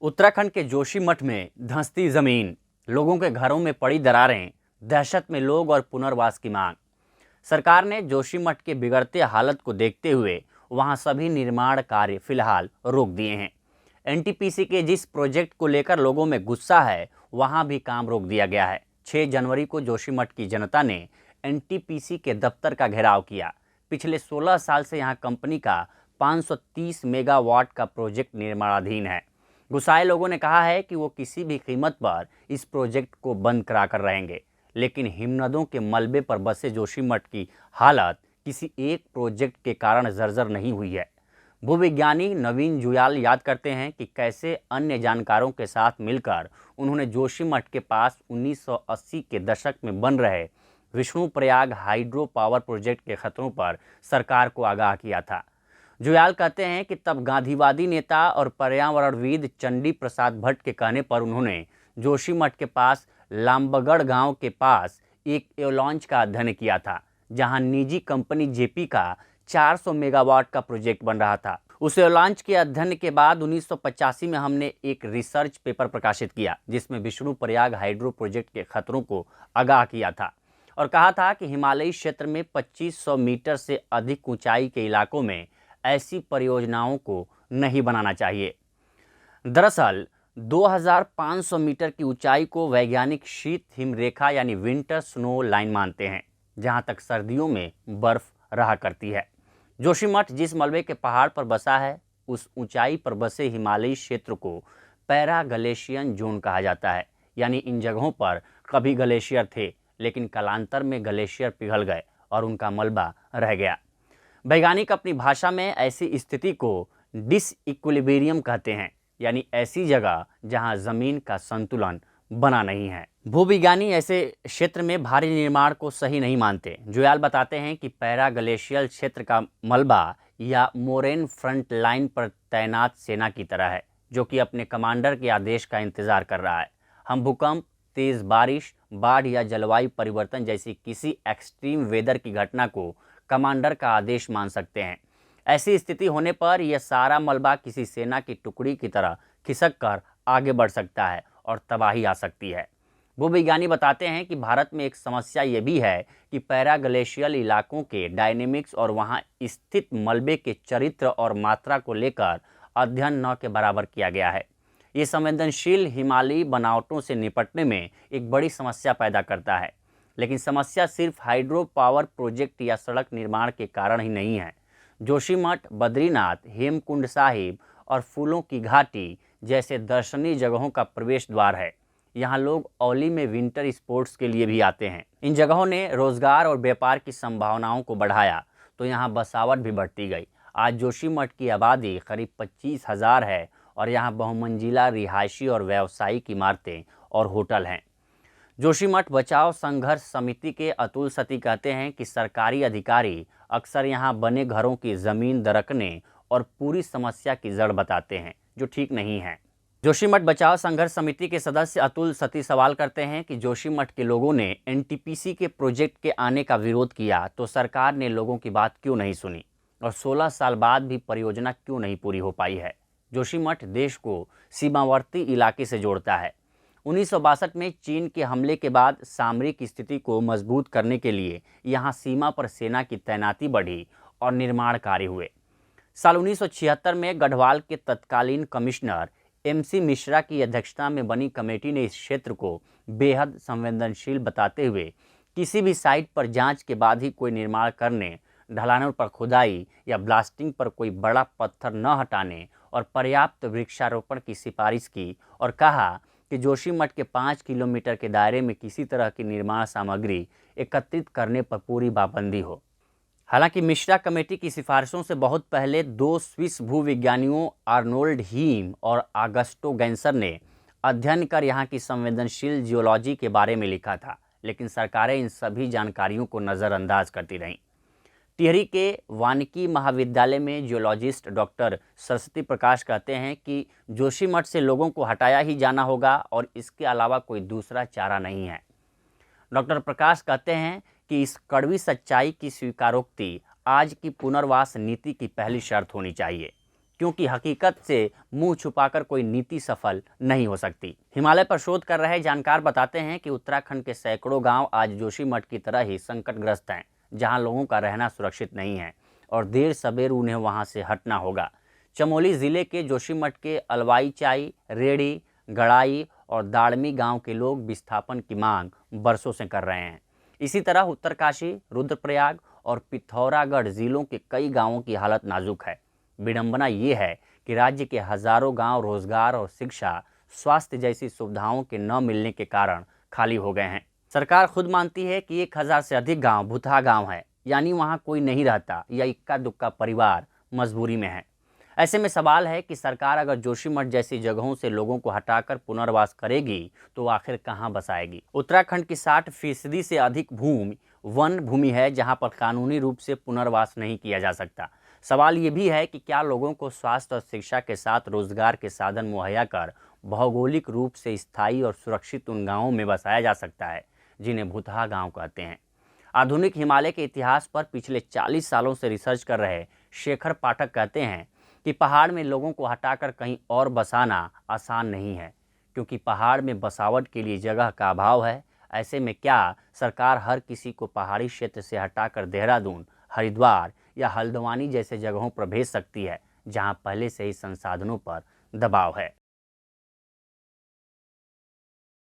उत्तराखंड के जोशीमठ में धंसती जमीन, लोगों के घरों में पड़ी दरारें, दहशत में लोग और पुनर्वास की मांग। सरकार ने जोशीमठ के बिगड़ते हालत को देखते हुए वहां सभी निर्माण कार्य फिलहाल रोक दिए हैं। एनटीपीसी के जिस प्रोजेक्ट को लेकर लोगों में गुस्सा है, वहां भी काम रोक दिया गया है। 6 जनवरी को जोशीमठ की जनता ने एनटीपीसी के दफ्तर का घेराव किया। पिछले 16 साल से यहां कंपनी का 530 मेगावाट का प्रोजेक्ट निर्माणाधीन है। गुस्साए लोगों ने कहा है कि वो किसी भी कीमत पर इस प्रोजेक्ट को बंद कराकर रहेंगे, लेकिन हिमनदों के मलबे पर बसे जोशीमठ की हालत किसी एक प्रोजेक्ट के कारण जर्जर नहीं हुई है। भूविज्ञानी नवीन जुयाल याद करते हैं कि कैसे अन्य जानकारों के साथ मिलकर उन्होंने जोशीमठ के पास 1980 के दशक में बन रहे विष्णुप्रयाग हाइड्रो पावर प्रोजेक्ट के खतरों पर सरकार को आगाह किया था। जुयाल कहते हैं कि तब गांधीवादी नेता और पर्यावरणविद चंडी प्रसाद भट्ट के कहने पर उन्होंने जोशीमठ के पास लाम्बगढ़ गांव के पास एक एवलांच का अध्ययन किया था, जहां निजी कंपनी जेपी का 400 मेगावाट का प्रोजेक्ट बन रहा था। उस एवलांच के अध्ययन के बाद 1985 में हमने एक रिसर्च पेपर प्रकाशित किया, जिसमें विष्णुप्रयाग हाइड्रो प्रोजेक्ट के खतरों को आगाह किया था और कहा था कि हिमालयी क्षेत्र में 2500 मीटर से अधिक ऊंचाई के इलाकों में ऐसी परियोजनाओं को नहीं बनाना चाहिए। दरअसल 2500 मीटर की ऊंचाई को वैज्ञानिक शीत हिम रेखा यानी विंटर स्नो लाइन मानते हैं, जहां तक सर्दियों में बर्फ रहा करती है। जोशीमठ जिस मलबे के पहाड़ पर बसा है, उस ऊंचाई पर बसे हिमालयी क्षेत्र को पैरा ग्लेशियन जोन कहा जाता है। यानी इन जगहों पर कभी ग्लेशियर थे, लेकिन कालांतर में ग्लेशियर पिघल गए और उनका मलबा रह गया। वैज्ञानिक अपनी भाषा में ऐसी स्थिति को डिसइक्विलिब्रियम कहते हैं, यानी ऐसी जगह जहां जमीन का संतुलन बना नहीं है। भूविज्ञानी ऐसे क्षेत्र में भारी निर्माण को सही नहीं मानते। जुयाल बताते हैं कि पैरा ग्लेशियल क्षेत्र का मलबा या मोरेन फ्रंट लाइन पर तैनात सेना की तरह है, जो कि अपने कमांडर के आदेश का इंतजार कर रहा है। हम भूकंप, तेज बारिश, बाढ़ या जलवायु परिवर्तन जैसी किसी एक्सट्रीम वेदर की घटना को कमांडर का आदेश मान सकते हैं। ऐसी स्थिति होने पर यह सारा मलबा किसी सेना की टुकड़ी की तरह खिसक कर आगे बढ़ सकता है और तबाही आ सकती है। भूविज्ञानी बताते हैं कि भारत में एक समस्या ये भी है कि पैराग्लेशियल इलाकों के डायनेमिक्स और वहां स्थित मलबे के चरित्र और मात्रा को लेकर अध्ययन न के बराबर किया गया है। ये संवेदनशील हिमालयी बनावटों से निपटने में एक बड़ी समस्या पैदा करता है। लेकिन समस्या सिर्फ हाइड्रो पावर प्रोजेक्ट या सड़क निर्माण के कारण ही नहीं है। जोशीमठ, बद्रीनाथ, हेमकुंड साहिब और फूलों की घाटी जैसे दर्शनीय जगहों का प्रवेश द्वार है। यहाँ लोग औली में विंटर स्पोर्ट्स के लिए भी आते हैं। इन जगहों ने रोजगार और व्यापार की संभावनाओं को बढ़ाया, तो यहाँ बसावट भी बढ़ती गई। आज जोशीमठ की आबादी करीब 25,000 है और यहाँ बहुमंजिला रिहायशी और व्यावसायिक इमारतें और होटल हैं। जोशीमठ बचाव संघर्ष समिति के अतुल सती कहते हैं कि सरकारी अधिकारी अक्सर यहाँ बने घरों की जमीन दरकने और पूरी समस्या की जड़ बताते हैं, जो ठीक नहीं है। जोशीमठ बचाव संघर्ष समिति के सदस्य अतुल सती सवाल करते हैं कि जोशीमठ के लोगों ने एनटीपीसी के प्रोजेक्ट के आने का विरोध किया, तो सरकार ने लोगों की बात क्यों नहीं सुनी और 16 साल बाद भी परियोजना क्यों नहीं पूरी हो पाई है। जोशीमठ देश को सीमावर्ती इलाके से जोड़ता है। 1962 में चीन के हमले के बाद सामरिक स्थिति को मजबूत करने के लिए यहाँ सीमा पर सेना की तैनाती बढ़ी और निर्माण कार्य हुए। साल 1976 में गढ़वाल के तत्कालीन कमिश्नर एमसी मिश्रा की अध्यक्षता में बनी कमेटी ने इस क्षेत्र को बेहद संवेदनशील बताते हुए किसी भी साइट पर जांच के बाद ही कोई निर्माण करने, ढलानों पर खुदाई या ब्लास्टिंग पर कोई बड़ा पत्थर न हटाने और पर्याप्त वृक्षारोपण की सिफारिश की और कहा कि जोशीमठ के 5 किलोमीटर के दायरे में किसी तरह की निर्माण सामग्री एकत्रित करने पर पूरी पाबंदी हो। हालांकि मिश्रा कमेटी की सिफारिशों से बहुत पहले 2 स्विस भूविज्ञानियों आर्नोल्ड हीम और आगस्टो गैंसर ने अध्ययन कर यहाँ की संवेदनशील जियोलॉजी के बारे में लिखा था, लेकिन सरकारें इन सभी जानकारियों को नज़रअंदाज करती रहीं। टिहरी के वानिकी महाविद्यालय में जियोलॉजिस्ट डॉक्टर सरस्वती प्रकाश कहते हैं कि जोशीमठ से लोगों को हटाया ही जाना होगा और इसके अलावा कोई दूसरा चारा नहीं है। डॉक्टर प्रकाश कहते हैं कि इस कड़वी सच्चाई की स्वीकारोक्ति आज की पुनर्वास नीति की पहली शर्त होनी चाहिए, क्योंकि हकीकत से मुंह छुपाकर कोई नीति सफल नहीं हो सकती। हिमालय पर शोध कर रहे जानकार बताते हैं कि उत्तराखंड के सैकड़ों गांव आज जोशीमठ की तरह ही संकटग्रस्त हैं, जहां लोगों का रहना सुरक्षित नहीं है और देर सबेर उन्हें वहां से हटना होगा। चमोली जिले के जोशीमठ के अलवाई चाई, रेड़ी, गड़ाई और दाड़मी गांव के लोग विस्थापन की मांग बरसों से कर रहे हैं। इसी तरह उत्तरकाशी, रुद्रप्रयाग और पिथौरागढ़ जिलों के कई गांवों की हालत नाजुक है। विडंबना ये है कि राज्य के हजारों गांव रोजगार और शिक्षा, स्वास्थ्य जैसी सुविधाओं के न मिलने के कारण खाली हो गए हैं। सरकार खुद मानती है कि 1000 से अधिक गांव भुतहा गांव है, यानी वहां कोई नहीं रहता या इक्का दुक्का परिवार मजबूरी में है। ऐसे में सवाल है कि सरकार अगर जोशीमठ जैसी जगहों से लोगों को हटाकर पुनर्वास करेगी तो आखिर कहां बसाएगी। उत्तराखंड की 60% से अधिक भूमि वन भूमि है, जहां पर कानूनी रूप से पुनर्वास नहीं किया जा सकता। सवाल ये भी है कि क्या लोगों को स्वास्थ्य और शिक्षा के साथ रोजगार के साधन मुहैया कर भौगोलिक रूप से स्थायी और सुरक्षित उन गांवों में बसाया जा सकता है जिन्हें भुतहा गांव कहते हैं। आधुनिक हिमालय के इतिहास पर पिछले 40 सालों से रिसर्च कर रहे शेखर पाठक कहते हैं कि पहाड़ में लोगों को हटाकर कहीं और बसाना आसान नहीं है, क्योंकि पहाड़ में बसावट के लिए जगह का अभाव है। ऐसे में क्या सरकार हर किसी को पहाड़ी क्षेत्र से हटाकर देहरादून, हरिद्वार या हल्द्वानी जैसे जगहों पर भेज सकती है, जहां पहले से ही संसाधनों पर दबाव है।